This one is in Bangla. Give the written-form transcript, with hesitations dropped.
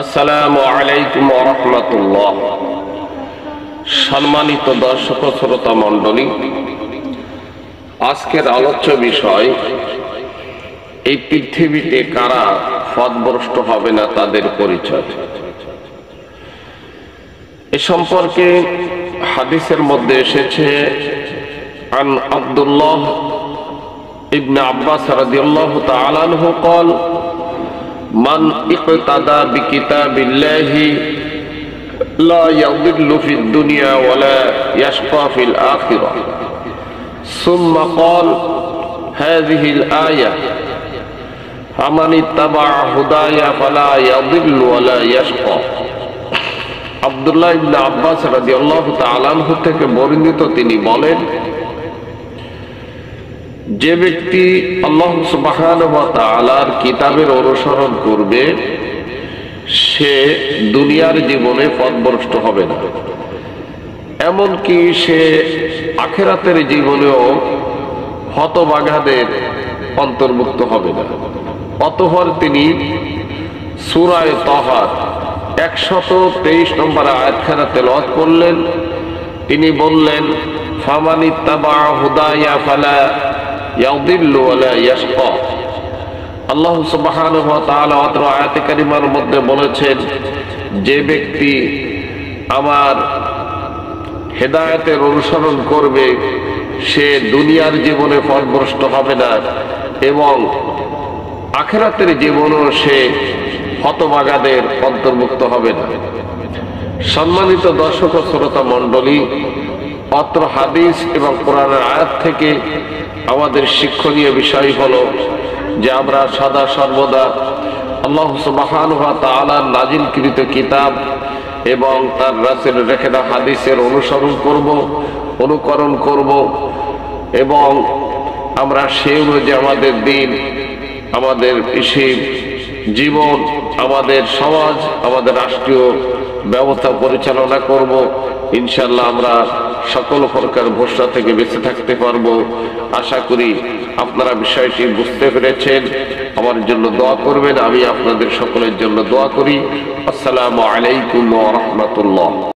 আসসালামু আলাইকুম ওয়া রাহমাতুল্লাহ। সম্মানিত দর্শক ও শ্রোতা মণ্ডলী, আজকের আলোচ্য বিষয় এই পৃথিবীতে কারা পথভ্রষ্ট হবে না তাদের পরিচয়। এ সম্পর্কে হাদিসের মধ্যে এসেছে আন আব্দুল্লাহ ইবনে আব্বাস রাদিয়াল্লাহু তাআলা আনহু قال من اقتدى بكتاب الله لا يضل في الدنيا ولا يشقى في الآخرة. ثم قال هذه الآية فمن اتبع هدايا فلا يضل ولا يشقى. আব্দুল্লাহ ইবনে আব্বাস রাদিয়াল্লাহু তাআলা আনহু থেকে বর্ণিত, তিনি বলেন, যে ব্যক্তি আল্লাহ সুবহানাহু ওয়া তাআলার কিতাবের অনুসরণ করবে সে দুনিয়ার জীবনে পথভ্রষ্ট হবে না, এমনকি সে আখিরাতের জীবনেও হতভাগাদের অন্তর্ভুক্ত হবে না। অতঃপর তিনি সূরা তাহার 123 নম্বর আয়াতখানা তেলাওয়াত করলেন। তিনি বললেন, ফামানিত্তাবা হুদায়া ফালা ইয়াদিল্লু ওয়ালা ইয়াশকা। আল্লাহ সুবহানাহু ওয়া তাআলা অত্র আয়াতে কারিমার মধ্যে বলেছেন, যে ব্যক্তি আমার হেদায়েতের অনুসরণ করবে সে দুনিয়ার জীবনে পথভ্রষ্ট হবে না এবং আখিরাতের জীবনেও সে হতভাগাদের অন্তর্ভুক্ত হবে না। সম্মানিত দর্শক ও শ্রোতা মণ্ডলী, অত্র হাদিস এবং কোরআনের আয়াত থেকে আমাদের শিক্ষণীয় বিষয় হলো যে আমরা সদা সর্বদা আল্লাহ সুবহানাহু ওয়া তাআলার নাজিলকৃত কিতাব এবং তার রাসূলের রেখে দেওয়া হাদিসের অনুকরণ করব এবং আমরা সেই অনুযায়ী আমাদের দিন, আমাদের জীবন, আমাদের সমাজ, আমাদের রাষ্ট্রীয় ব্যবস্থা পরিচালনা করব। ইনশাআল্লাহ আমরা সকল প্রকার ভ্রষ্টা থেকে বেঁচে থাকতে পারবো। আশা করি আপনারা বিষয়টি বুঝতে পেরেছেন। আমার জন্য দোয়া করবেন, আমি আপনাদের সকলের জন্য দোয়া করি। আসসালামু আলাইকুম ওয়া রাহমাতুল্লাহ।